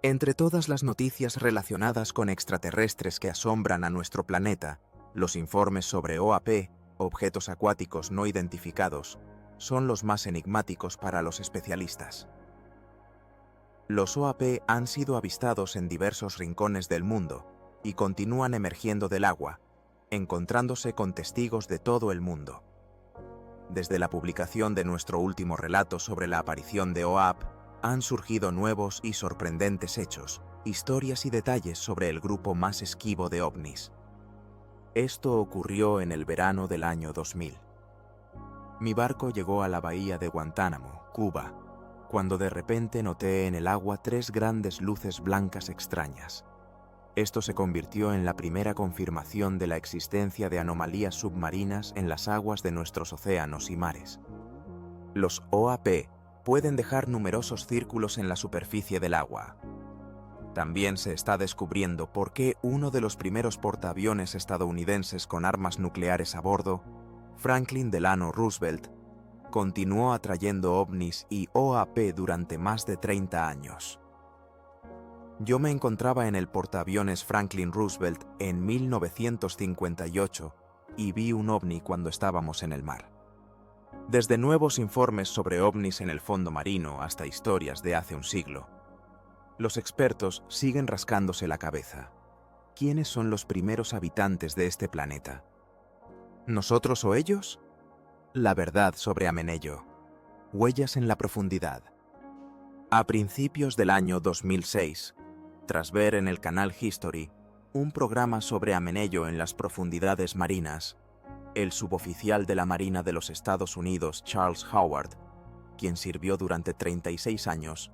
Entre todas las noticias relacionadas con extraterrestres que asombran a nuestro planeta, los informes sobre OAP, objetos acuáticos no identificados, son los más enigmáticos para los especialistas. Los OAP han sido avistados en diversos rincones del mundo y continúan emergiendo del agua, encontrándose con testigos de todo el mundo. Desde la publicación de nuestro último relato sobre la aparición de OAP, han surgido nuevos y sorprendentes hechos, historias y detalles sobre el grupo más esquivo de ovnis. Esto ocurrió en el verano del año 2000. Mi barco llegó a la bahía de Guantánamo, Cuba, cuando de repente noté en el agua 3 grandes luces blancas extrañas. Esto se convirtió en la primera confirmación de la existencia de anomalías submarinas en las aguas de nuestros océanos y mares. Los OAP pueden dejar numerosos círculos en la superficie del agua. También se está descubriendo por qué uno de los primeros portaaviones estadounidenses con armas nucleares a bordo, Franklin Delano Roosevelt, continuó atrayendo ovnis y OAP durante más de 30 años. Yo me encontraba en el portaaviones Franklin Roosevelt en 1958 y vi un ovni cuando estábamos en el mar. Desde nuevos informes sobre ovnis en el fondo marino hasta historias de hace un siglo, los expertos siguen rascándose la cabeza. ¿Quiénes son los primeros habitantes de este planeta? ¿Nosotros o ellos? La verdad sobre Amenello. Huellas en la profundidad. A principios del año 2006, tras ver en el canal History un programa sobre Amenello en las profundidades marinas, el suboficial de la Marina de los Estados Unidos, Charles Howard, quien sirvió durante 36 años,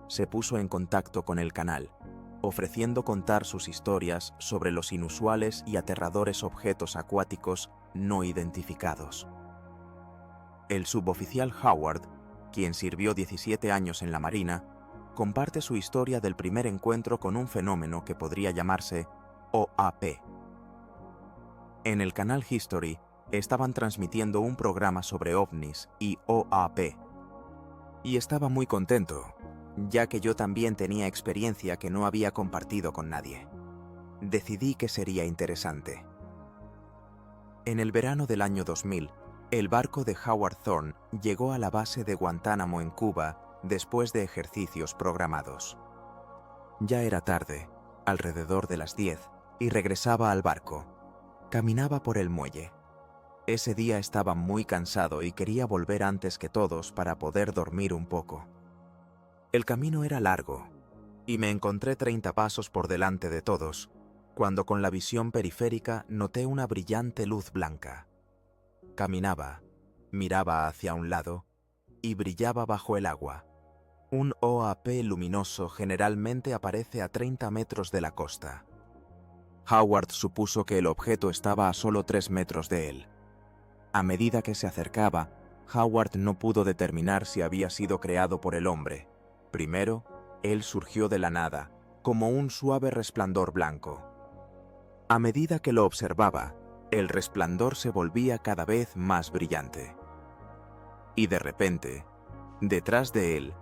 se puso en contacto con el canal, ofreciendo contar sus historias sobre los inusuales y aterradores objetos acuáticos no identificados. El suboficial Howard, quien sirvió 17 años en la Marina, comparte su historia del primer encuentro con un fenómeno que podría llamarse OAP. En el canal History estaban transmitiendo un programa sobre ovnis y OAP. Y estaba muy contento, ya que yo también tenía experiencia que no había compartido con nadie. Decidí que sería interesante. En el verano del año 2000, el barco de Howard Thorne llegó a la base de Guantánamo en Cuba después de ejercicios programados. Ya era tarde, alrededor de las 10, y regresaba al barco. Caminaba por el muelle. Ese día estaba muy cansado y quería volver antes que todos para poder dormir un poco. El camino era largo, y me encontré 30 pasos por delante de todos, cuando con la visión periférica noté una brillante luz blanca. Caminaba, miraba hacia un lado, y brillaba bajo el agua. Un OAP luminoso generalmente aparece a 30 metros de la costa. Howard supuso que el objeto estaba a solo 3 metros de él. A medida que se acercaba, Howard no pudo determinar si había sido creado por el hombre. Primero, él surgió de la nada, como un suave resplandor blanco. A medida que lo observaba, el resplandor se volvía cada vez más brillante. Y de repente, detrás de él,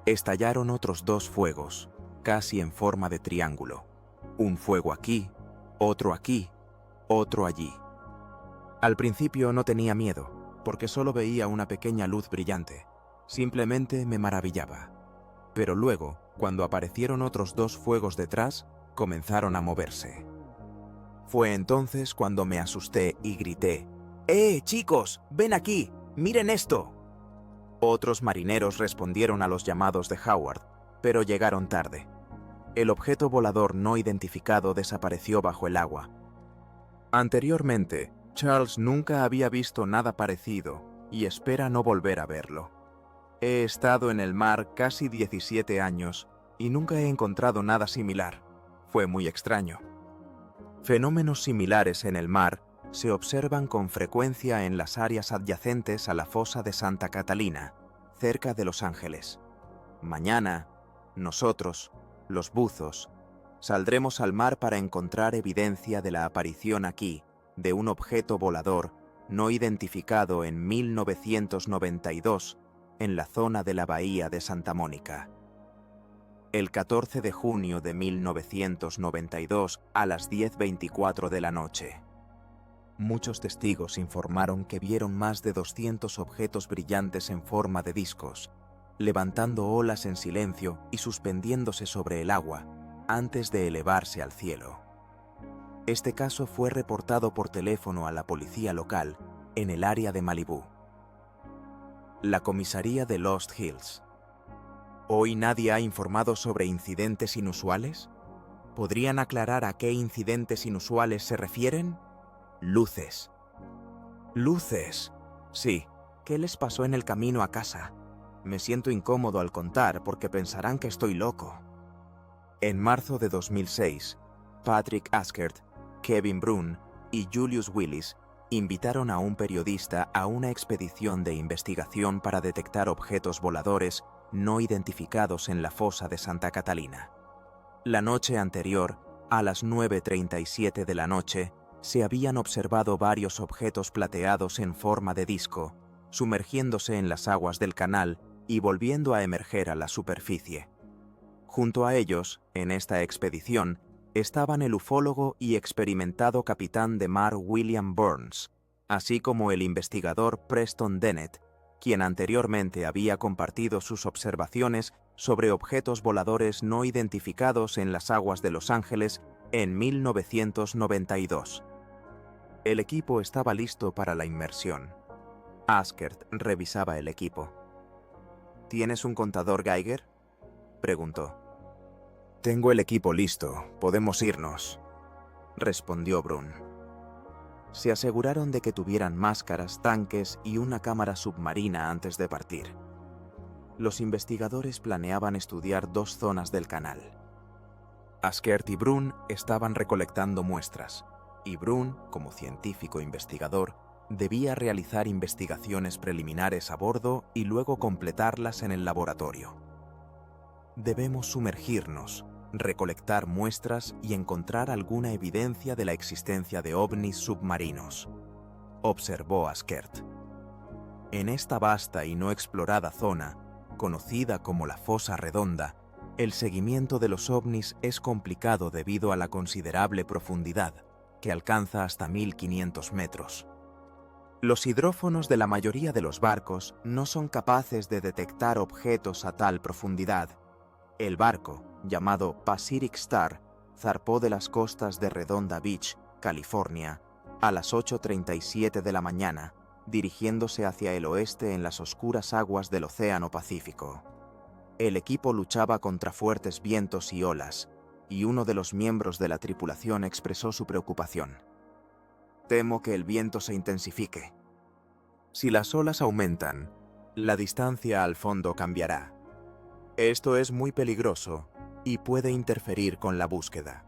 estallaron otros 2 fuegos, casi en forma de triángulo. Un fuego aquí, otro allí. Al principio no tenía miedo, porque solo veía una pequeña luz brillante. Simplemente me maravillaba. Pero luego, cuando aparecieron otros 2 fuegos detrás, comenzaron a moverse. Fue entonces cuando me asusté y grité: chicos! ¡Ven aquí! ¡Miren esto! Otros marineros respondieron a los llamados de Howard, pero llegaron tarde. El objeto volador no identificado desapareció bajo el agua. Anteriormente, Charles nunca había visto nada parecido y espera no volver a verlo. He estado en el mar casi 17 años y nunca he encontrado nada similar. Fue muy extraño. Fenómenos similares en el mar se observan con frecuencia en las áreas adyacentes a la fosa de Santa Catalina, cerca de Los Ángeles. Mañana, nosotros, los buzos, saldremos al mar para encontrar evidencia de la aparición aquí de un objeto volador no identificado en 1992 en la zona de la bahía de Santa Mónica. el 14 de junio de 1992 a las 10:24 de la noche. Muchos testigos informaron que vieron más de 200 objetos brillantes en forma de discos, levantando olas en silencio y suspendiéndose sobre el agua, antes de elevarse al cielo. Este caso fue reportado por teléfono a la policía local en el área de Malibú. La comisaría de Lost Hills. ¿Hoy nadie ha informado sobre incidentes inusuales? ¿Podrían aclarar a qué incidentes inusuales se refieren? Luces. Luces. Sí. ¿Qué les pasó en el camino a casa? Me siento incómodo al contar porque pensarán que estoy loco. En marzo de 2006, Patrick Askert, Kevin Brun y Julius Willis invitaron a un periodista a una expedición de investigación para detectar objetos voladores no identificados en la fosa de Santa Catalina. La noche anterior, a las 9:37 de la noche, se habían observado varios objetos plateados en forma de disco, sumergiéndose en las aguas del canal y volviendo a emerger a la superficie. Junto a ellos, en esta expedición, estaban el ufólogo y experimentado capitán de mar William Burns, así como el investigador Preston Dennett, quien anteriormente había compartido sus observaciones sobre objetos voladores no identificados en las aguas de Los Ángeles en 1992. El equipo estaba listo para la inmersión. Askert revisaba el equipo. ¿Tienes un contador Geiger?, preguntó. «Tengo el equipo listo, podemos irnos», respondió Brun. Se aseguraron de que tuvieran máscaras, tanques y una cámara submarina antes de partir. Los investigadores planeaban estudiar 2 zonas del canal. Askert y Brun estaban recolectando muestras, y Brun, como científico investigador, debía realizar investigaciones preliminares a bordo y luego completarlas en el laboratorio. Debemos sumergirnos, recolectar muestras y encontrar alguna evidencia de la existencia de ovnis submarinos, observó Askert. En esta vasta y no explorada zona, conocida como la Fosa Redonda, el seguimiento de los ovnis es complicado debido a la considerable profundidad, que alcanza hasta 1500 metros. Los hidrófonos de la mayoría de los barcos no son capaces de detectar objetos a tal profundidad. El barco, llamado Pacific Star, zarpó de las costas de Redonda Beach, California, a las 8:37 de la mañana, dirigiéndose hacia el oeste en las oscuras aguas del Océano Pacífico. El equipo luchaba contra fuertes vientos y olas, y uno de los miembros de la tripulación expresó su preocupación. «Temo que el viento se intensifique. Si las olas aumentan, la distancia al fondo cambiará. Esto es muy peligroso y puede interferir con la búsqueda».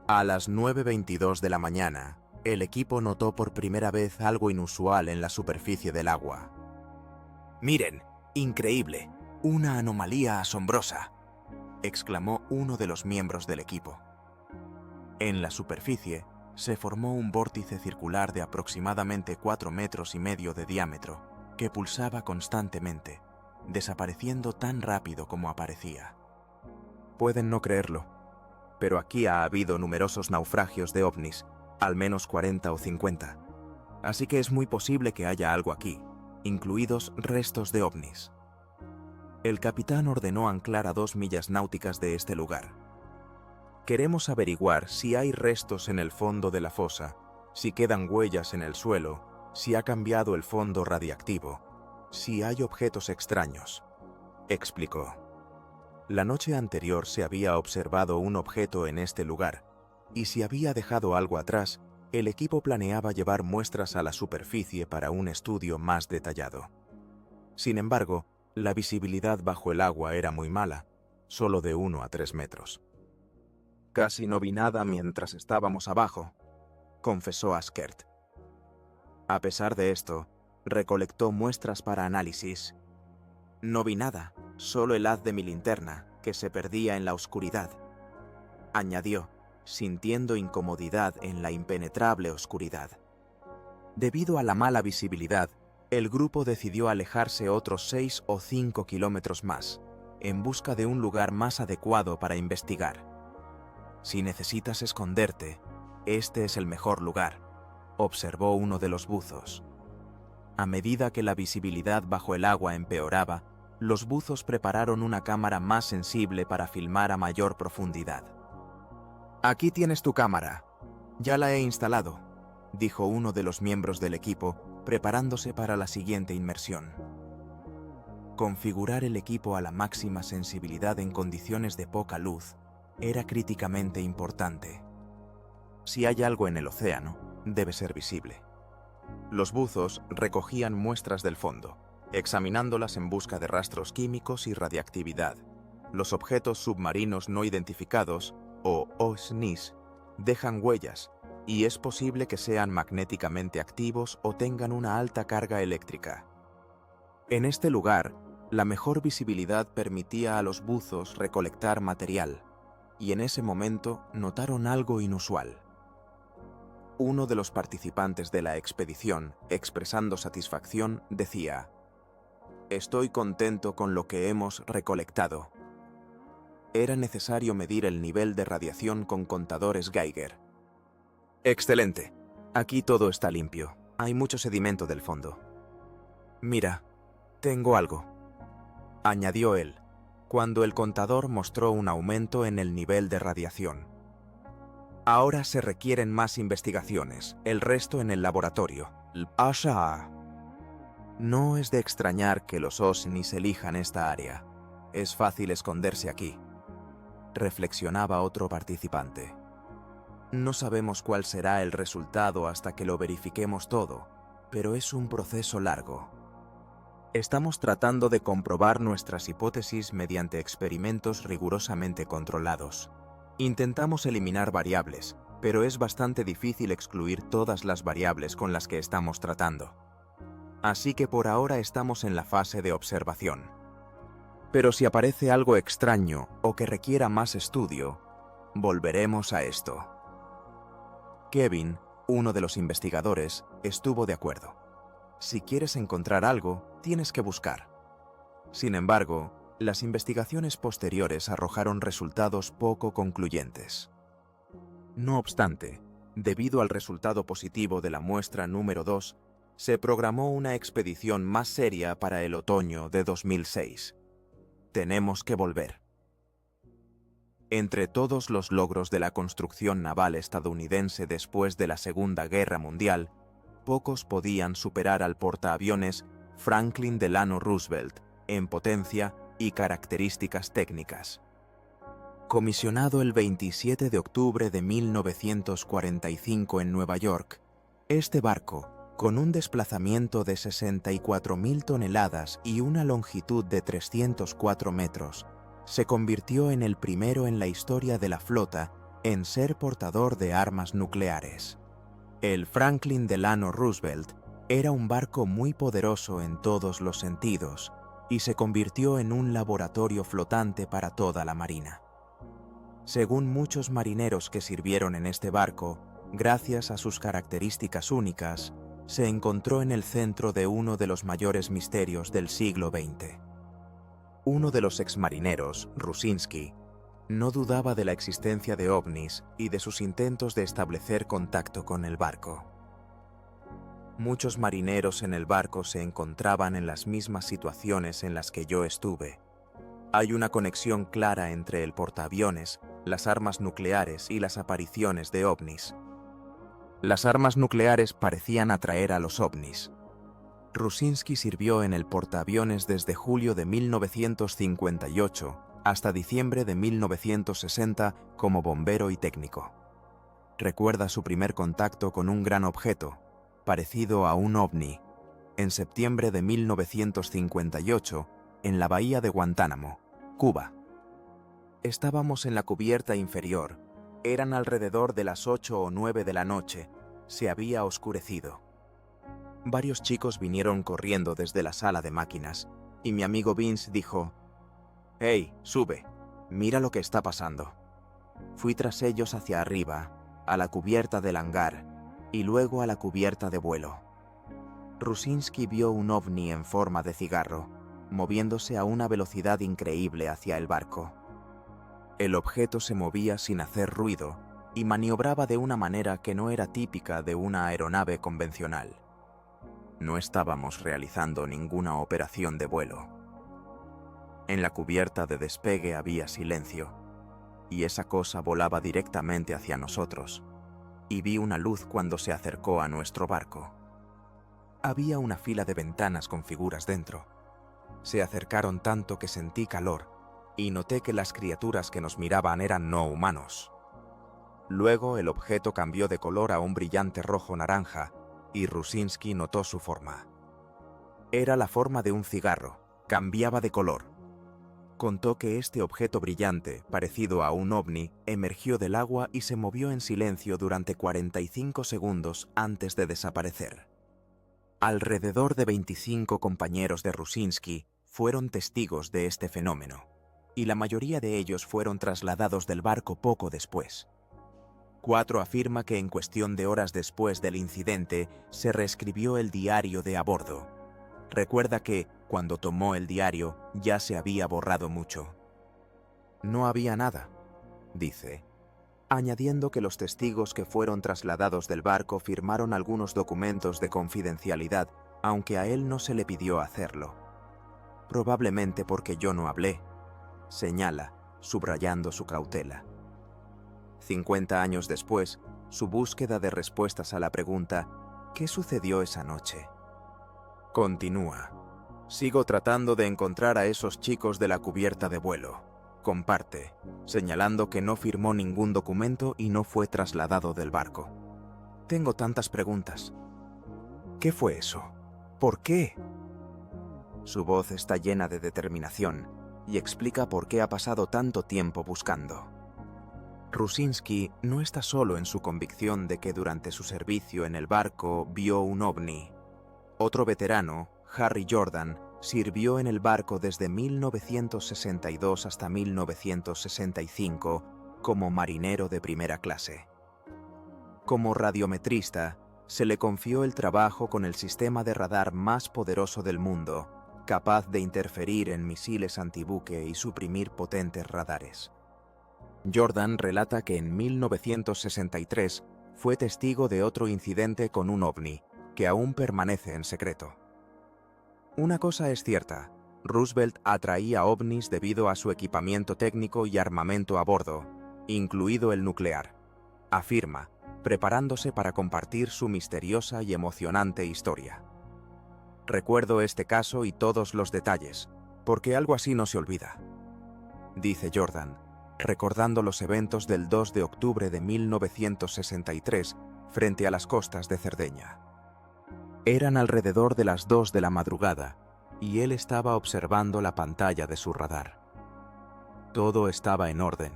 A las 9:22 de la mañana, el equipo notó por primera vez algo inusual en la superficie del agua. «Miren, increíble, una anomalía asombrosa», exclamó uno de los miembros del equipo. En la superficie se formó un vórtice circular de aproximadamente 4,5 metros de diámetro, que pulsaba constantemente, desapareciendo tan rápido como aparecía. Pueden no creerlo, pero aquí ha habido numerosos naufragios de ovnis, al menos 40 o 50. Así que es muy posible que haya algo aquí, incluidos restos de ovnis. El capitán ordenó anclar a 2 millas náuticas de este lugar. Queremos averiguar si hay restos en el fondo de la fosa, si quedan huellas en el suelo, si ha cambiado el fondo radiactivo, si hay objetos extraños, explicó. La noche anterior se había observado un objeto en este lugar, y si había dejado algo atrás, el equipo planeaba llevar muestras a la superficie para un estudio más detallado. Sin embargo, la visibilidad bajo el agua era muy mala, solo de 1 a 3 metros. «Casi no vi nada mientras estábamos abajo», confesó Askert. A pesar de esto, recolectó muestras para análisis. «No vi nada, solo el haz de mi linterna, que se perdía en la oscuridad», añadió, sintiendo incomodidad en la impenetrable oscuridad. Debido a la mala visibilidad, el grupo decidió alejarse otros 6 o 5 kilómetros más, en busca de un lugar más adecuado para investigar. Si necesitas esconderte, este es el mejor lugar, observó uno de los buzos. A medida que la visibilidad bajo el agua empeoraba, los buzos prepararon una cámara más sensible para filmar a mayor profundidad. Aquí tienes tu cámara. Ya la he instalado, dijo uno de los miembros del equipo, preparándose para la siguiente inmersión. Configurar el equipo a la máxima sensibilidad en condiciones de poca luz era críticamente importante. Si hay algo en el océano, debe ser visible. Los buzos recogían muestras del fondo, examinándolas en busca de rastros químicos y radiactividad. Los objetos submarinos no identificados, o OSNIs, dejan huellas, y es posible que sean magnéticamente activos o tengan una alta carga eléctrica. En este lugar, la mejor visibilidad permitía a los buzos recolectar material, y en ese momento notaron algo inusual. Uno de los participantes de la expedición, expresando satisfacción, decía: «Estoy contento con lo que hemos recolectado». Era necesario medir el nivel de radiación con contadores Geiger. «Excelente. Aquí todo está limpio. Hay mucho sedimento del fondo». «Mira, tengo algo», añadió él, cuando el contador mostró un aumento en el nivel de radiación. «Ahora se requieren más investigaciones, el resto en el laboratorio». No es de extrañar que los OSNIs elijan esta área. Es fácil esconderse aquí, reflexionaba otro participante. No sabemos cuál será el resultado hasta que lo verifiquemos todo, pero es un proceso largo. Estamos tratando de comprobar nuestras hipótesis mediante experimentos rigurosamente controlados. Intentamos eliminar variables, pero es bastante difícil excluir todas las variables con las que estamos tratando. Así que por ahora estamos en la fase de observación. Pero si aparece algo extraño o que requiera más estudio, volveremos a esto. Kevin, uno de los investigadores, estuvo de acuerdo. Si quieres encontrar algo, tienes que buscar. Sin embargo, las investigaciones posteriores arrojaron resultados poco concluyentes. No obstante, debido al resultado positivo de la muestra número 2, se programó una expedición más seria para el otoño de 2006. Tenemos que volver. Entre todos los logros de la construcción naval estadounidense después de la Segunda Guerra Mundial, pocos podían superar al portaaviones Franklin Delano Roosevelt en potencia y características técnicas. Comisionado el 27 de octubre de 1945 en Nueva York, este barco, con un desplazamiento de 64.000 toneladas y una longitud de 304 metros, se convirtió en el primero en la historia de la flota en ser portador de armas nucleares. El Franklin Delano Roosevelt era un barco muy poderoso en todos los sentidos y se convirtió en un laboratorio flotante para toda la Marina. Según muchos marineros que sirvieron en este barco, gracias a sus características únicas, se encontró en el centro de uno de los mayores misterios del siglo XX. Uno de los exmarineros, Rusinski, no dudaba de la existencia de ovnis y de sus intentos de establecer contacto con el barco. Muchos marineros en el barco se encontraban en las mismas situaciones en las que yo estuve. Hay una conexión clara entre el portaaviones, las armas nucleares y las apariciones de ovnis. Las armas nucleares parecían atraer a los ovnis. Rusinski sirvió en el portaaviones desde julio de 1958 hasta diciembre de 1960 como bombero y técnico. Recuerda su primer contacto con un gran objeto, parecido a un ovni, en septiembre de 1958 en la bahía de Guantánamo, Cuba. Estábamos en la cubierta inferior. Eran alrededor de las 8 o 9 de la noche. Se había oscurecido. Varios chicos vinieron corriendo desde la sala de máquinas, y mi amigo Vince dijo: «Hey, sube, mira lo que está pasando». Fui tras ellos hacia arriba, a la cubierta del hangar, y luego a la cubierta de vuelo. Rusinski vio un ovni en forma de cigarro. moviéndose a una velocidad increíble hacia el barco. El objeto se movía sin hacer ruido y maniobraba de una manera que no era típica de una aeronave convencional. No estábamos realizando ninguna operación de vuelo. En la cubierta de despegue había silencio, y esa cosa volaba directamente hacia nosotros, y vi una luz cuando se acercó a nuestro barco. Había una fila de ventanas con figuras dentro. Se acercaron tanto que sentí calor, y noté que las criaturas que nos miraban eran no humanos. Luego el objeto cambió de color a un brillante rojo naranja, y Rusinski notó su forma. Era la forma de un cigarro, cambiaba de color. Contó que este objeto brillante, parecido a un ovni, emergió del agua y se movió en silencio durante 45 segundos antes de desaparecer. Alrededor de 25 compañeros de Rusinski fueron testigos de este fenómeno, y la mayoría de ellos fueron trasladados del barco poco después. 4 afirma que en cuestión de horas después del incidente se reescribió el diario de a bordo. Recuerda que, cuando tomó el diario, ya se había borrado mucho. No había nada, dice, añadiendo que los testigos que fueron trasladados del barco firmaron algunos documentos de confidencialidad, aunque a él no se le pidió hacerlo. Probablemente porque yo no hablé, señala, subrayando su cautela. 50 años después, su búsqueda de respuestas a la pregunta ¿qué sucedió esa noche? Continúa. Sigo tratando de encontrar a esos chicos de la cubierta de vuelo. Comparte, señalando que no firmó ningún documento y no fue trasladado del barco. Tengo tantas preguntas. ¿Qué fue eso? ¿Por qué? Su voz está llena de determinación y explica por qué ha pasado tanto tiempo buscando. Rusinski no está solo en su convicción de que durante su servicio en el barco vio un ovni. Otro veterano, Harry Jordan, sirvió en el barco desde 1962 hasta 1965 como marinero de primera clase. Como radiometrista, se le confió el trabajo con el sistema de radar más poderoso del mundo, capaz de interferir en misiles antibuque y suprimir potentes radares. Jordan relata que en 1963 fue testigo de otro incidente con un ovni, que aún permanece en secreto. Una cosa es cierta, Roosevelt atraía ovnis debido a su equipamiento técnico y armamento a bordo, incluido el nuclear, afirma, preparándose para compartir su misteriosa y emocionante historia. Recuerdo este caso y todos los detalles, porque algo así no se olvida, dice Jordan, recordando los eventos del 2 de octubre de 1963 frente a las costas de Cerdeña. Eran alrededor de las 2 de la madrugada, y él estaba observando la pantalla de su radar. Todo estaba en orden,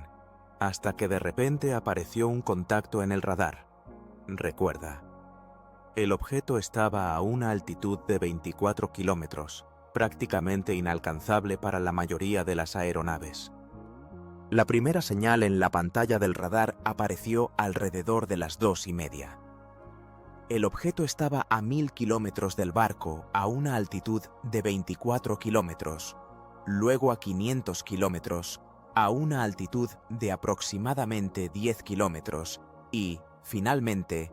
hasta que de repente apareció un contacto en el radar. Recuerda, el objeto estaba a una altitud de 24 kilómetros, prácticamente inalcanzable para la mayoría de las aeronaves. La primera señal en la pantalla del radar apareció alrededor de las 2:30. El objeto estaba a 1000 kilómetros del barco a una altitud de 24 kilómetros, luego a 500 kilómetros, a una altitud de aproximadamente 10 kilómetros y, finalmente,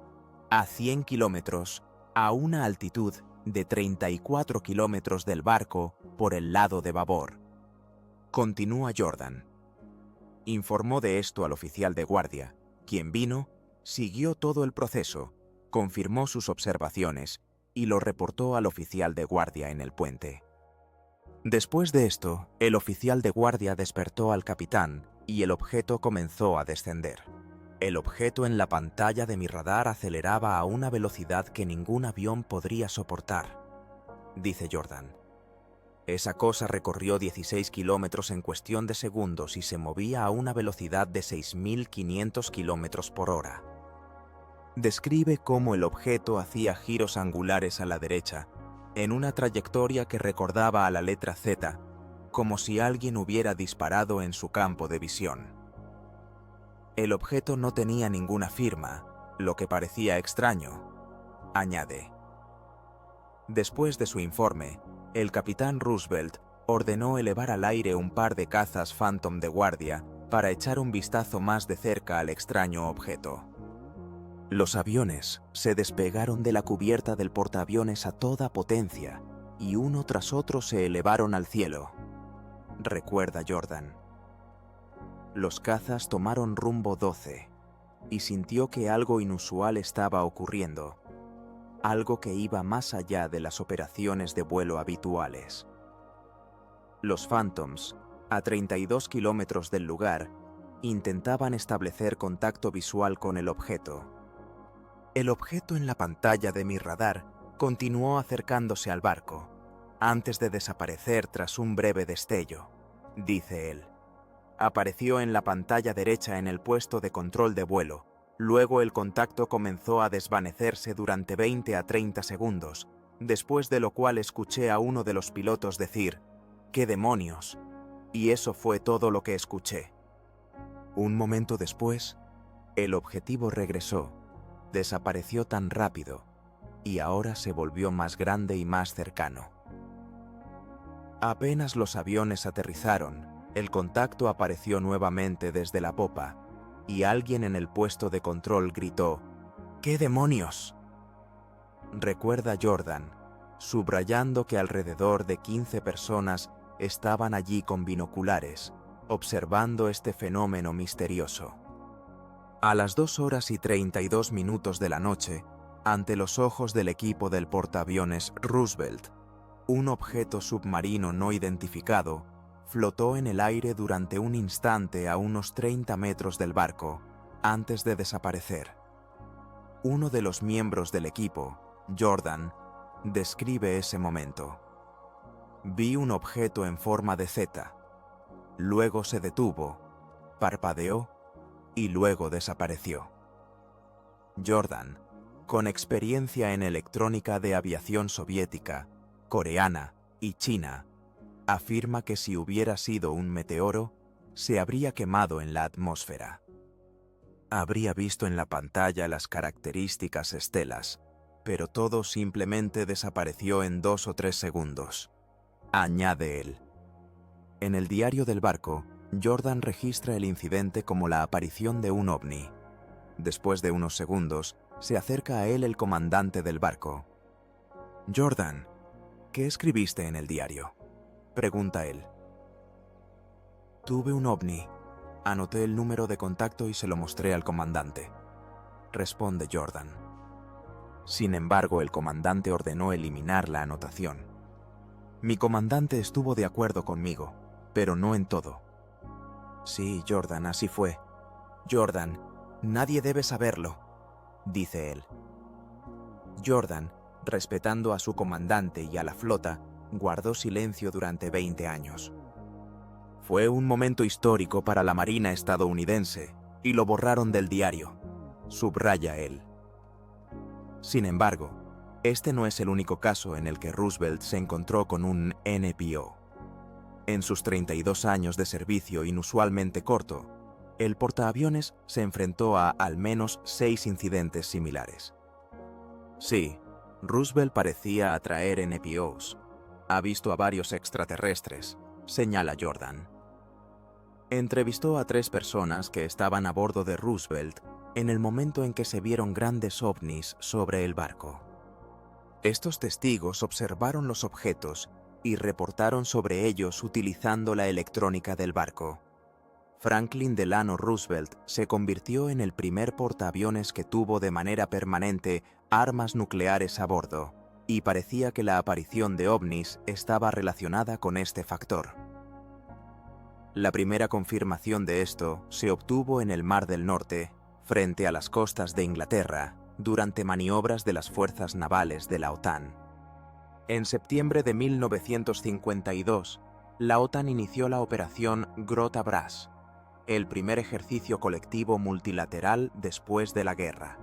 a 100 kilómetros, a una altitud de 34 kilómetros del barco por el lado de babor. Continúa Jordan. Informó de esto al oficial de guardia, quien vino, siguió todo el proceso, confirmó sus observaciones y lo reportó al oficial de guardia en el puente. Después de esto, el oficial de guardia despertó al capitán y el objeto comenzó a descender. El objeto en la pantalla de mi radar aceleraba a una velocidad que ningún avión podría soportar, dice Jordan. Esa cosa recorrió 16 kilómetros en cuestión de segundos y se movía a una velocidad de 6.500 kilómetros por hora. Describe cómo el objeto hacía giros angulares a la derecha, en una trayectoria que recordaba a la letra Z, como si alguien hubiera disparado en su campo de visión. El objeto no tenía ninguna firma, lo que parecía extraño, añade. Después de su informe, el capitán Roosevelt ordenó elevar al aire un par de cazas Phantom de guardia para echar un vistazo más de cerca al extraño objeto. Los aviones se despegaron de la cubierta del portaaviones a toda potencia y uno tras otro se elevaron al cielo, recuerda Jordan. Los cazas tomaron rumbo 12 y sintió que algo inusual estaba ocurriendo, algo que iba más allá de las operaciones de vuelo habituales. Los Phantoms, a 32 kilómetros del lugar, intentaban establecer contacto visual con el objeto. El objeto en la pantalla de mi radar continuó acercándose al barco, antes de desaparecer tras un breve destello, dice él. Apareció en la pantalla derecha en el puesto de control de vuelo. Luego el contacto comenzó a desvanecerse durante 20 a 30 segundos, después de lo cual escuché a uno de los pilotos decir, «¡Qué demonios!», y eso fue todo lo que escuché. Un momento después, el objetivo regresó, desapareció tan rápido, y ahora se volvió más grande y más cercano. Apenas los aviones aterrizaron, el contacto apareció nuevamente desde la popa, y alguien en el puesto de control gritó, «¡Qué demonios!». Recuerda Jordan, subrayando que alrededor de 15 personas estaban allí con binoculares, observando este fenómeno misterioso. A las 2:32 de la noche, ante los ojos del equipo del portaaviones Roosevelt, un objeto submarino no identificado flotó en el aire durante un instante a unos 30 metros del barco, antes de desaparecer. Uno de los miembros del equipo, Jordan, describe ese momento. «Vi un objeto en forma de Z. Luego se detuvo, parpadeó y luego desapareció». Jordan, con experiencia en electrónica de aviación soviética, coreana y china, afirma que si hubiera sido un meteoro, se habría quemado en la atmósfera. Habría visto en la pantalla las características estelas, pero todo simplemente desapareció en 2 o 3 segundos, añade él. En el diario del barco, Jordan registra el incidente como la aparición de un ovni. Después de unos segundos, se acerca a él el comandante del barco. «Jordan, ¿qué escribiste en el diario?», pregunta él. «Tuve un ovni. Anoté el número de contacto y se lo mostré al comandante», responde Jordan. Sin embargo, el comandante ordenó eliminar la anotación. «Mi comandante estuvo de acuerdo conmigo, pero no en todo». «Sí, Jordan, así fue. Jordan, nadie debe saberlo», dice él. Jordan, respetando a su comandante y a la flota, guardó silencio durante 20 años. «Fue un momento histórico para la Marina estadounidense y lo borraron del diario», subraya él. Sin embargo, este no es el único caso en el que Roosevelt se encontró con un NPO. En sus 32 años de servicio inusualmente corto, el portaaviones se enfrentó a al menos 6 incidentes similares. Sí, Roosevelt parecía atraer NPOs. Ha visto a varios extraterrestres, señala Jordan. Entrevistó a 3 personas que estaban a bordo de Roosevelt en el momento en que se vieron grandes ovnis sobre el barco. Estos testigos observaron los objetos y reportaron sobre ellos utilizando la electrónica del barco. Franklin Delano Roosevelt se convirtió en el primer portaaviones que tuvo de manera permanente armas nucleares a bordo, y parecía que la aparición de ovnis estaba relacionada con este factor. La primera confirmación de esto se obtuvo en el Mar del Norte, frente a las costas de Inglaterra, durante maniobras de las fuerzas navales de la OTAN. En septiembre de 1952, la OTAN inició la operación Grota Brass, el primer ejercicio colectivo multilateral después de la guerra.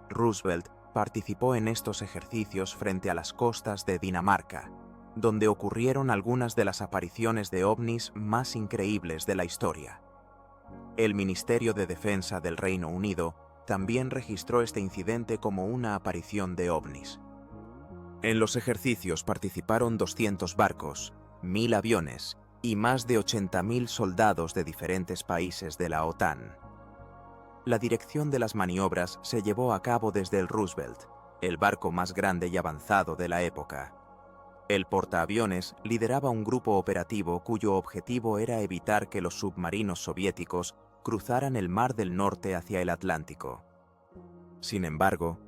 Roosevelt participó en estos ejercicios frente a las costas de Dinamarca, donde ocurrieron algunas de las apariciones de ovnis más increíbles de la historia. El Ministerio de Defensa del Reino Unido también registró este incidente como una aparición de ovnis. En los ejercicios participaron 200 barcos, 1.000 aviones y más de 80.000 soldados de diferentes países de la OTAN. La dirección de las maniobras se llevó a cabo desde el Roosevelt, el barco más grande y avanzado de la época. El portaaviones lideraba un grupo operativo cuyo objetivo era evitar que los submarinos soviéticos cruzaran el Mar del Norte hacia el Atlántico. Sin embargo,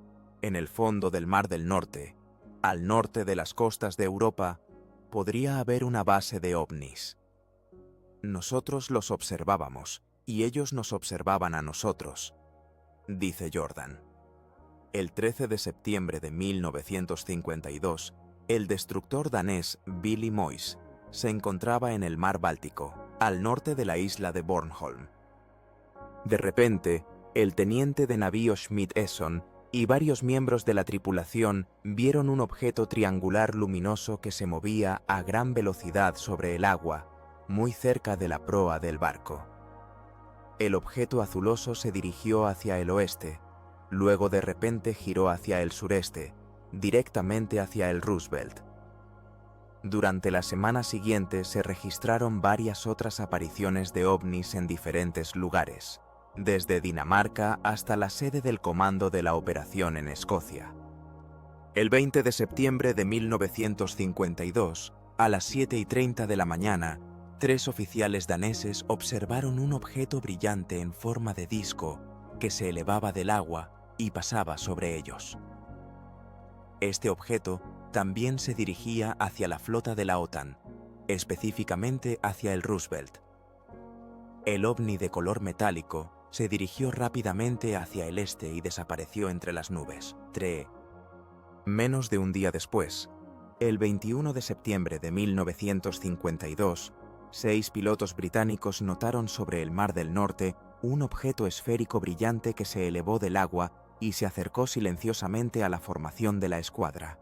en el fondo del Mar del Norte, al norte de las costas de Europa, podría haber una base de ovnis. Nosotros los observábamos y ellos nos observaban a nosotros, dice Jordan. El 13 de septiembre de 1952, el destructor danés Billy Moyes se encontraba en el mar Báltico, al norte de la isla de Bornholm. De repente, el teniente de navío Schmidt-Esson y varios miembros de la tripulación vieron un objeto triangular luminoso que se movía a gran velocidad sobre el agua, muy cerca de la proa del barco. El objeto azuloso se dirigió hacia el oeste, luego de repente giró hacia el sureste, directamente hacia el Roosevelt. Durante la semana siguiente se registraron varias otras apariciones de ovnis en diferentes lugares, desde Dinamarca hasta la sede del comando de la operación en Escocia. El 20 de septiembre de 1952, a las 7:30 de la mañana, 3 oficiales daneses observaron un objeto brillante en forma de disco que se elevaba del agua y pasaba sobre ellos. Este objeto también se dirigía hacia la flota de la OTAN, específicamente hacia el Roosevelt. El ovni de color metálico se dirigió rápidamente hacia el este y desapareció entre las nubes. Menos de un día después, el 21 de septiembre de 1952, 6 pilotos británicos notaron sobre el Mar del Norte un objeto esférico brillante que se elevó del agua y se acercó silenciosamente a la formación de la escuadra.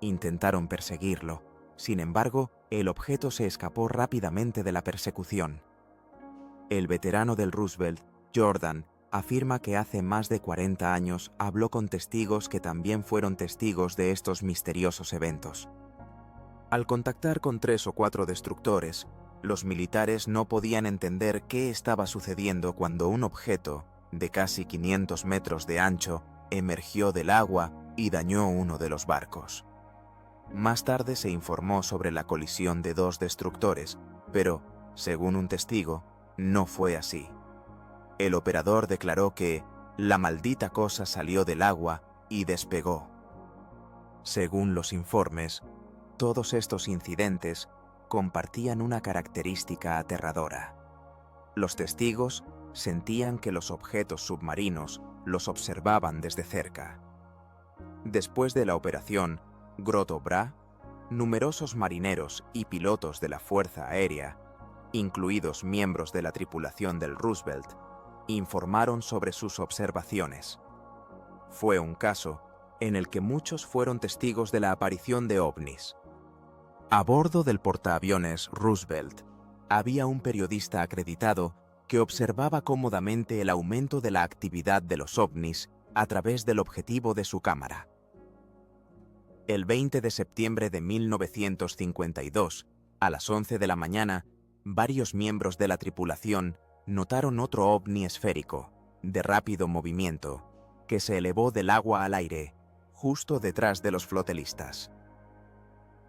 Intentaron perseguirlo. Sin embargo, el objeto se escapó rápidamente de la persecución. El veterano del Roosevelt, Jordan, afirma que hace más de 40 años habló con testigos que también fueron testigos de estos misteriosos eventos. Al contactar con 3 o 4 destructores, los militares no podían entender qué estaba sucediendo cuando un objeto, de casi 500 metros de ancho, emergió del agua y dañó uno de los barcos. Más tarde se informó sobre la colisión de 2 destructores, pero, según un testigo, no fue así. El operador declaró que la maldita cosa salió del agua y despegó. Según los informes, todos estos incidentes compartían una característica aterradora. Los testigos sentían que los objetos submarinos los observaban desde cerca. Después de la operación Grotto Bra, numerosos marineros y pilotos de la Fuerza Aérea, incluidos miembros de la tripulación del Roosevelt, informaron sobre sus observaciones. Fue un caso en el que muchos fueron testigos de la aparición de ovnis. A bordo del portaaviones Roosevelt, había un periodista acreditado que observaba cómodamente el aumento de la actividad de los ovnis a través del objetivo de su cámara. El 20 de septiembre de 1952, a las 11 de la mañana, varios miembros de la tripulación notaron otro ovni esférico, de rápido movimiento, que se elevó del agua al aire, justo detrás de los flotelistas.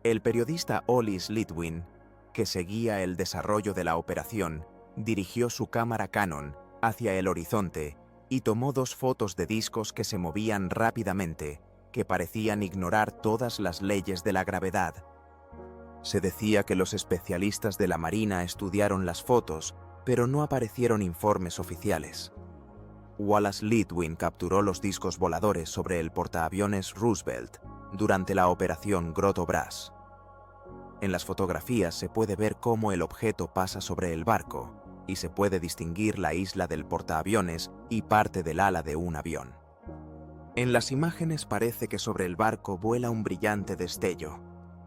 El periodista Ollis Litwin, que seguía el desarrollo de la operación, dirigió su cámara Canon hacia el horizonte y tomó 2 fotos de discos que se movían rápidamente, que parecían ignorar todas las leyes de la gravedad. Se decía que los especialistas de la Marina estudiaron las fotos, pero no aparecieron informes oficiales. Wallace Litwin capturó los discos voladores sobre el portaaviones Roosevelt durante la operación Grotto Bras. En las fotografías se puede ver cómo el objeto pasa sobre el barco y se puede distinguir la isla del portaaviones y parte del ala de un avión. En las imágenes parece que sobre el barco vuela un brillante destello,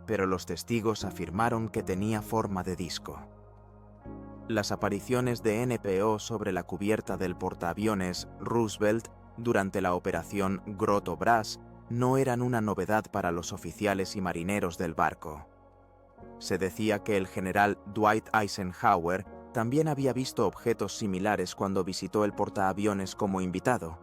pero los testigos afirmaron que tenía forma de disco. Las apariciones de NPO sobre la cubierta del portaaviones Roosevelt durante la operación Grotto Bras no eran una novedad para los oficiales y marineros del barco. Se decía que el general Dwight Eisenhower también había visto objetos similares cuando visitó el portaaviones como invitado.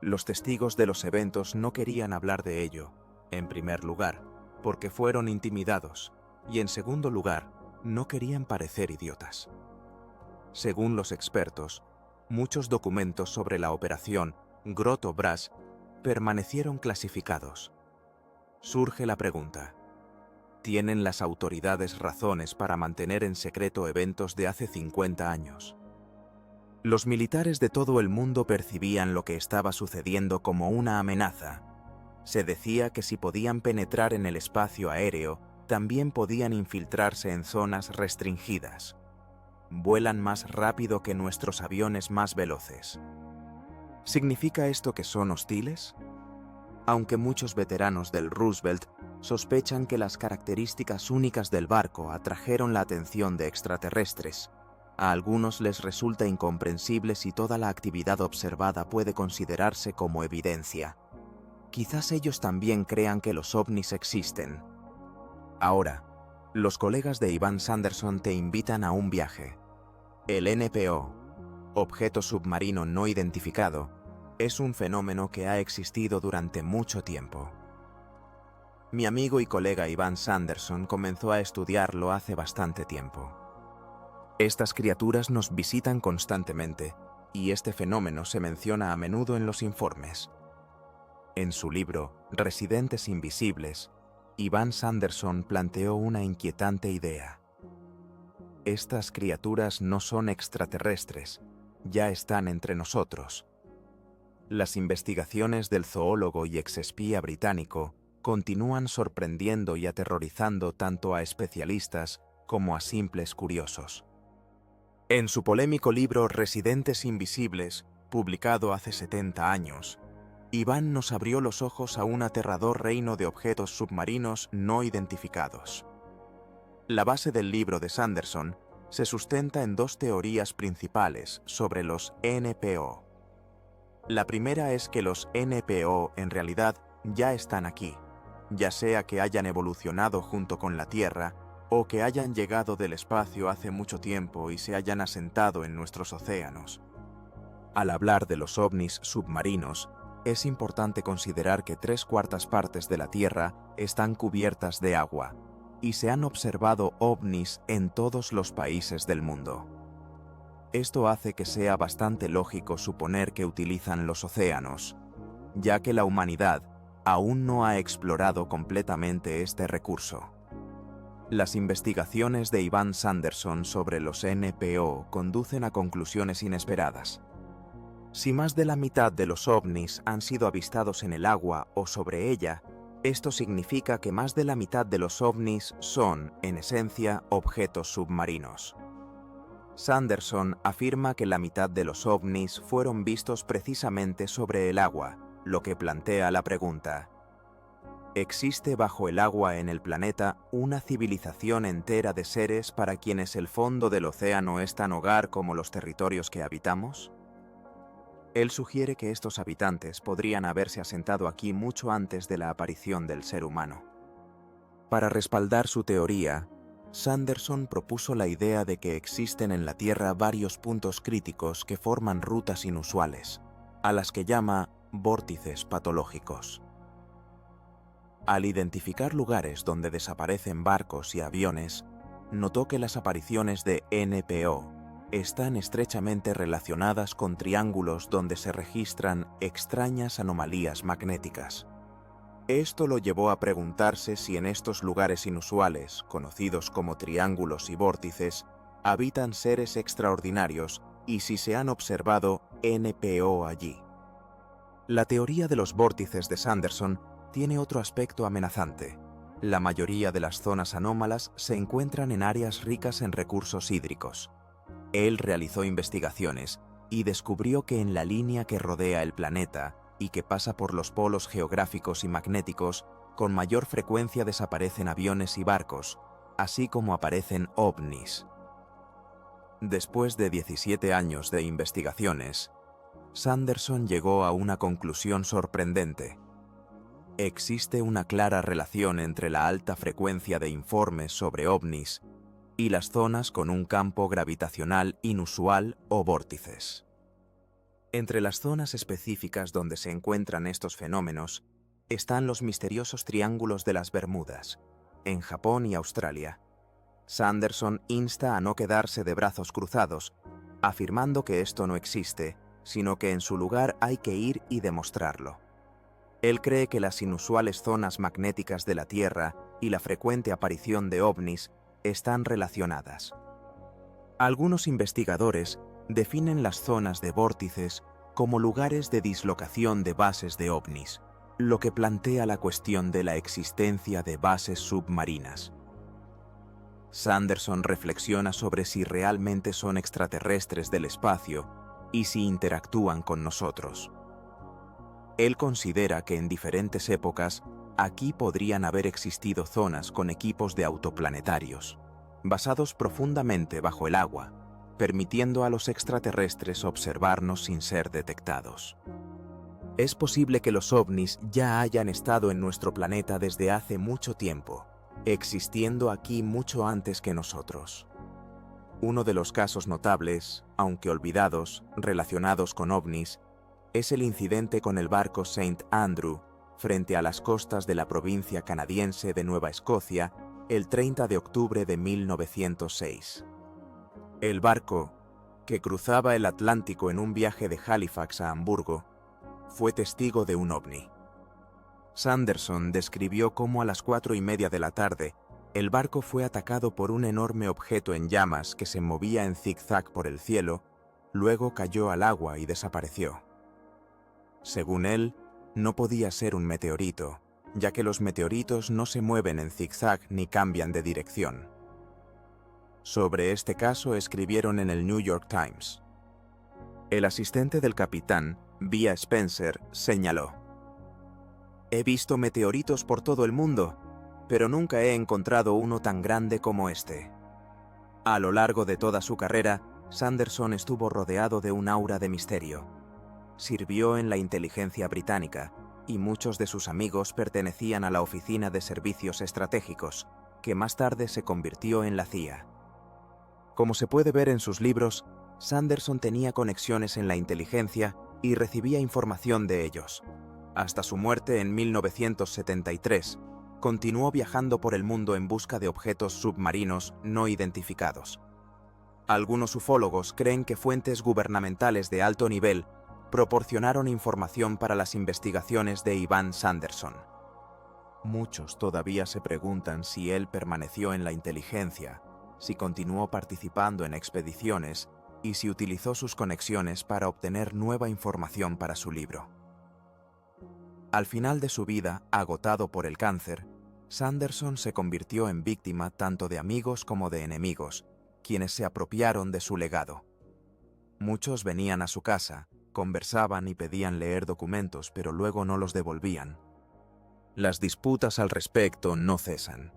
Los testigos de los eventos no querían hablar de ello, en primer lugar, porque fueron intimidados, y en segundo lugar, no querían parecer idiotas. Según los expertos, muchos documentos sobre la operación Grotto Brass permanecieron clasificados. Surge la pregunta: ¿tienen las autoridades razones para mantener en secreto eventos de hace 50 años? Los militares de todo el mundo percibían lo que estaba sucediendo como una amenaza. Se decía que si podían penetrar en el espacio aéreo, también podían infiltrarse en zonas restringidas. Vuelan más rápido que nuestros aviones más veloces. ¿Significa esto que son hostiles? Aunque muchos veteranos del Roosevelt sospechan que las características únicas del barco atrajeron la atención de extraterrestres, a algunos les resulta incomprensible si toda la actividad observada puede considerarse como evidencia. Quizás ellos también crean que los ovnis existen. Ahora, los colegas de Ivan Sanderson te invitan a un viaje. El NPO, objeto submarino no identificado, es un fenómeno que ha existido durante mucho tiempo. Mi amigo y colega Ivan Sanderson comenzó a estudiarlo hace bastante tiempo. Estas criaturas nos visitan constantemente, y este fenómeno se menciona a menudo en los informes. En su libro, Residentes Invisibles, Ivan Sanderson planteó una inquietante idea. Estas criaturas no son extraterrestres, ya están entre nosotros. Las investigaciones del zoólogo y exespía británico continúan sorprendiendo y aterrorizando tanto a especialistas como a simples curiosos. En su polémico libro Residentes Invisibles, publicado hace 70 años, Iván nos abrió los ojos a un aterrador reino de objetos submarinos no identificados. La base del libro de Sanderson se sustenta en dos teorías principales sobre los NPO. La primera es que los NPO en realidad ya están aquí, ya sea que hayan evolucionado junto con la Tierra o que hayan llegado del espacio hace mucho tiempo y se hayan asentado en nuestros océanos. Al hablar de los ovnis submarinos, es importante considerar que 3/4 partes de la Tierra están cubiertas de agua, y se han observado ovnis en todos los países del mundo. Esto hace que sea bastante lógico suponer que utilizan los océanos, ya que la humanidad aún no ha explorado completamente este recurso. Las investigaciones de Ivan Sanderson sobre los NPO conducen a conclusiones inesperadas. Si más de la mitad de los ovnis han sido avistados en el agua o sobre ella, esto significa que más de la mitad de los ovnis son, en esencia, objetos submarinos. Sanderson afirma que la mitad de los ovnis fueron vistos precisamente sobre el agua, lo que plantea la pregunta: ¿existe bajo el agua en el planeta una civilización entera de seres para quienes el fondo del océano es tan hogar como los territorios que habitamos? Él sugiere que estos habitantes podrían haberse asentado aquí mucho antes de la aparición del ser humano. Para respaldar su teoría, Sanderson propuso la idea de que existen en la Tierra varios puntos críticos que forman rutas inusuales, a las que llama vórtices patológicos. Al identificar lugares donde desaparecen barcos y aviones, notó que las apariciones de NPO están estrechamente relacionadas con triángulos donde se registran extrañas anomalías magnéticas. Esto lo llevó a preguntarse si en estos lugares inusuales, conocidos como triángulos y vórtices, habitan seres extraordinarios y si se han observado NPO allí. La teoría de los vórtices de Sanderson tiene otro aspecto amenazante. La mayoría de las zonas anómalas se encuentran en áreas ricas en recursos hídricos. Él realizó investigaciones y descubrió que en la línea que rodea el planeta y que pasa por los polos geográficos y magnéticos, con mayor frecuencia desaparecen aviones y barcos, así como aparecen ovnis. Después de 17 años de investigaciones, Sanderson llegó a una conclusión sorprendente. Existe una clara relación entre la alta frecuencia de informes sobre ovnis y las zonas con un campo gravitacional inusual o vórtices. Entre las zonas específicas donde se encuentran estos fenómenos están los misteriosos triángulos de las Bermudas, en Japón y Australia. Sanderson insta a no quedarse de brazos cruzados, afirmando que esto no existe, sino que en su lugar hay que ir y demostrarlo. Él cree que las inusuales zonas magnéticas de la Tierra y la frecuente aparición de ovnis están relacionadas. Algunos investigadores definen las zonas de vórtices como lugares de dislocación de bases de ovnis, lo que plantea la cuestión de la existencia de bases submarinas. Sanderson reflexiona sobre si realmente son extraterrestres del espacio y si interactúan con nosotros. Él considera que en diferentes épocas aquí podrían haber existido zonas con equipos de autoplanetarios, basados profundamente bajo el agua, permitiendo a los extraterrestres observarnos sin ser detectados. Es posible que los ovnis ya hayan estado en nuestro planeta desde hace mucho tiempo, existiendo aquí mucho antes que nosotros. Uno de los casos notables, aunque olvidados, relacionados con ovnis, es el incidente con el barco St. Andrew frente a las costas de la provincia canadiense de Nueva Escocia el 30 de octubre de 1906. El barco, que cruzaba el Atlántico en un viaje de Halifax a Hamburgo, fue testigo de un ovni. Sanderson describió cómo a las 4:30 de la tarde el barco fue atacado por un enorme objeto en llamas que se movía en zigzag por el cielo, luego cayó al agua y desapareció. Según él, no podía ser un meteorito, ya que los meteoritos no se mueven en zigzag ni cambian de dirección. Sobre este caso escribieron en el New York Times. El asistente del capitán, Via Spencer, señaló: «He visto meteoritos por todo el mundo, pero nunca he encontrado uno tan grande como este». A lo largo de toda su carrera, Sanderson estuvo rodeado de un aura de misterio. Sirvió en la inteligencia británica, y muchos de sus amigos pertenecían a la Oficina de Servicios Estratégicos, que más tarde se convirtió en la CIA. Como se puede ver en sus libros, Sanderson tenía conexiones en la inteligencia y recibía información de ellos. Hasta su muerte en 1973, continuó viajando por el mundo en busca de objetos submarinos no identificados. Algunos ufólogos creen que fuentes gubernamentales de alto nivel proporcionaron información para las investigaciones de Ivan Sanderson. Muchos todavía se preguntan si él permaneció en la inteligencia, si continuó participando en expediciones y si utilizó sus conexiones para obtener nueva información para su libro. Al final de su vida, agotado por el cáncer, Sanderson se convirtió en víctima tanto de amigos como de enemigos, quienes se apropiaron de su legado. Muchos venían a su casa, conversaban y pedían leer documentos, pero luego no los devolvían. Las disputas al respecto no cesan.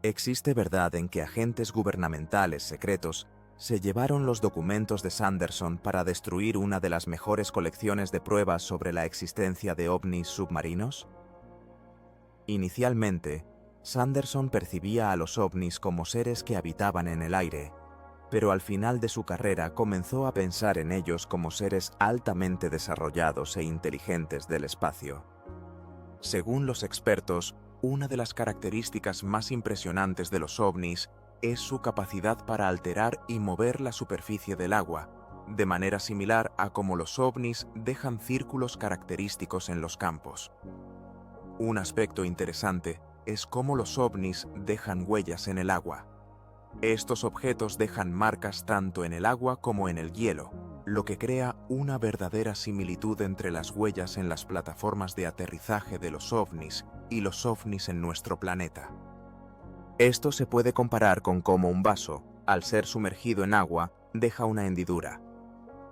Existe verdad en que agentes gubernamentales secretos se llevaron los documentos de Sanderson para destruir una de las mejores colecciones de pruebas sobre la existencia de ovnis submarinos. Inicialmente, Sanderson percibía a los ovnis como seres que habitaban en el aire, pero al final de su carrera comenzó a pensar en ellos como seres altamente desarrollados e inteligentes del espacio. Según los expertos, una de las características más impresionantes de los ovnis es su capacidad para alterar y mover la superficie del agua, de manera similar a cómo los ovnis dejan círculos característicos en los campos. Un aspecto interesante es cómo los ovnis dejan huellas en el agua. Estos objetos dejan marcas tanto en el agua como en el hielo, lo que crea una verdadera similitud entre las huellas en las plataformas de aterrizaje de los ovnis y los ovnis en nuestro planeta. Esto se puede comparar con cómo un vaso, al ser sumergido en agua, deja una hendidura.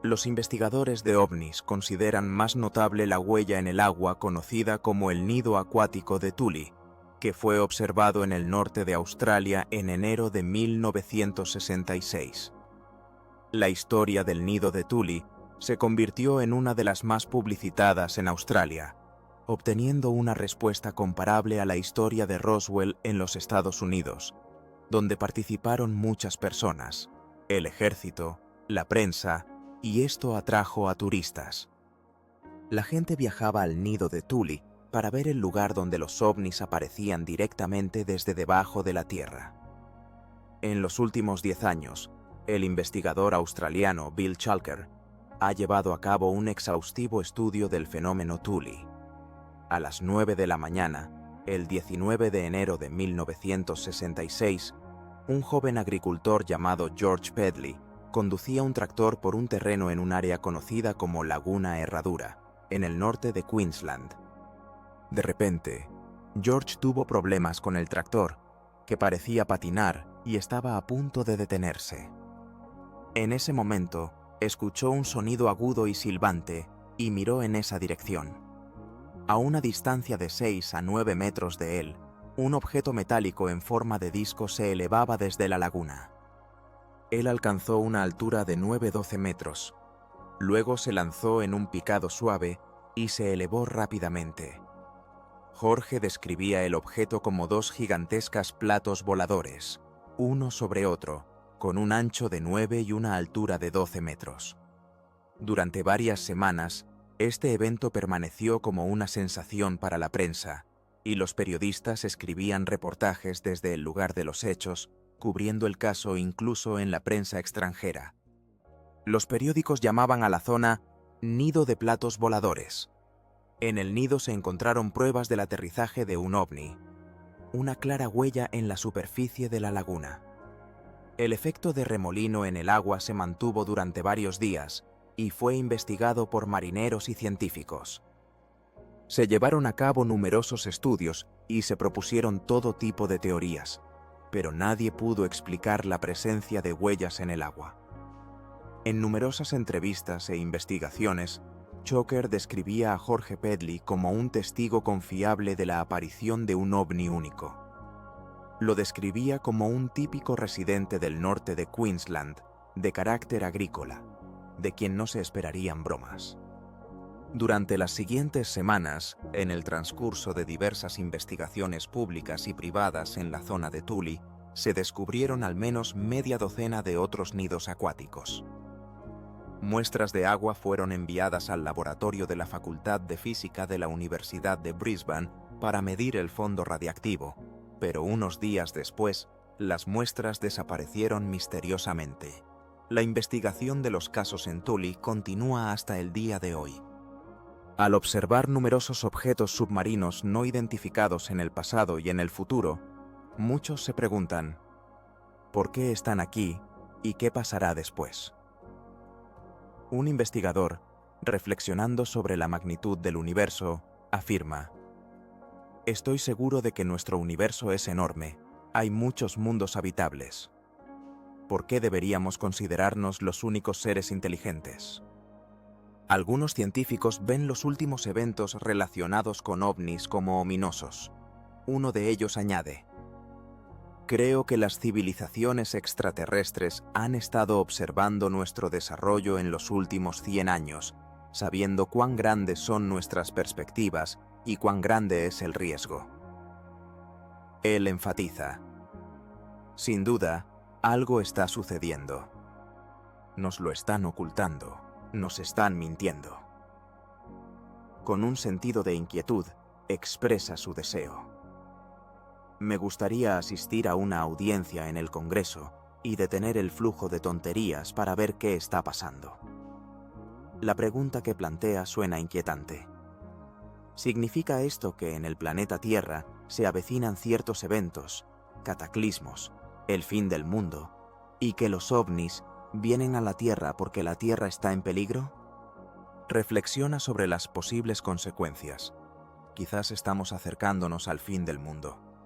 Los investigadores de ovnis consideran más notable la huella en el agua conocida como el nido acuático de Thule, que fue observado en el norte de Australia en enero de 1966. La historia del nido de Thule se convirtió en una de las más publicitadas en Australia. obteniendo una respuesta comparable a la historia de Roswell en los Estados Unidos, donde participaron muchas personas, el ejército, la prensa, y esto atrajo a turistas. La gente viajaba al nido de Thule para ver el lugar donde los ovnis aparecían directamente desde debajo de la Tierra. En los últimos 10 años, el investigador australiano Bill Chalker ha llevado a cabo un exhaustivo estudio del fenómeno Thule. A las 9 de la mañana, el 19 de enero de 1966, un joven agricultor llamado George Pedley conducía un tractor por un terreno en un área conocida como Laguna Herradura, en el norte de Queensland. De repente, George tuvo problemas con el tractor, que parecía patinar y estaba a punto de detenerse. En ese momento, escuchó un sonido agudo y silbante y miró en esa dirección. A una distancia de 6 a 9 metros de él, un objeto metálico en forma de disco se elevaba desde la laguna. Él alcanzó una altura de 9-12 metros. Luego se lanzó en un picado suave y se elevó rápidamente. Jorge describía el objeto como 2 gigantescas platos voladores, uno sobre otro, con un ancho de 9 y una altura de 12 metros. Durante varias semanas, este evento permaneció como una sensación para la prensa, y los periodistas escribían reportajes desde el lugar de los hechos, cubriendo el caso incluso en la prensa extranjera. Los periódicos llamaban a la zona «nido de platos voladores». En el nido se encontraron pruebas del aterrizaje de un ovni, una clara huella en la superficie de la laguna. El efecto de remolino en el agua se mantuvo durante varios días y fue investigado por marineros y científicos. Se llevaron a cabo numerosos estudios y se propusieron todo tipo de teorías, pero nadie pudo explicar la presencia de huellas en el agua. En numerosas entrevistas e investigaciones, Chalker describía a Jorge Pedley como un testigo confiable de la aparición de un ovni único. Lo describía como un típico residente del norte de Queensland, de carácter agrícola, de quien no se esperarían bromas. Durante las siguientes semanas, en el transcurso de diversas investigaciones públicas y privadas en la zona de Thule, se descubrieron al menos media docena de otros nidos acuáticos. Muestras de agua fueron enviadas al laboratorio de la Facultad de Física de la Universidad de Brisbane para medir el fondo radiactivo, pero unos días después, las muestras desaparecieron misteriosamente. La investigación de los casos en Thule continúa hasta el día de hoy. Al observar numerosos objetos submarinos no identificados en el pasado y en el futuro, muchos se preguntan, ¿por qué están aquí y qué pasará después? Un investigador, reflexionando sobre la magnitud del universo, afirma: «Estoy seguro de que nuestro universo es enorme. Hay muchos mundos habitables. ¿Por qué deberíamos considerarnos los únicos seres inteligentes?» Algunos científicos ven los últimos eventos relacionados con ovnis como ominosos. Uno de ellos añade: «Creo que las civilizaciones extraterrestres han estado observando nuestro desarrollo en los últimos 100 años, sabiendo cuán grandes son nuestras perspectivas y cuán grande es el riesgo». Él enfatiza: «Sin duda, algo está sucediendo. Nos lo están ocultando, nos están mintiendo». Con un sentido de inquietud, expresa su deseo: «Me gustaría asistir a una audiencia en el Congreso y detener el flujo de tonterías para ver qué está pasando». La pregunta que plantea suena inquietante. ¿Significa esto que en el planeta Tierra se avecinan ciertos eventos, cataclismos, el fin del mundo, y que los ovnis vienen a la Tierra porque la Tierra está en peligro? Reflexiona sobre las posibles consecuencias. Quizás estamos acercándonos al fin del mundo.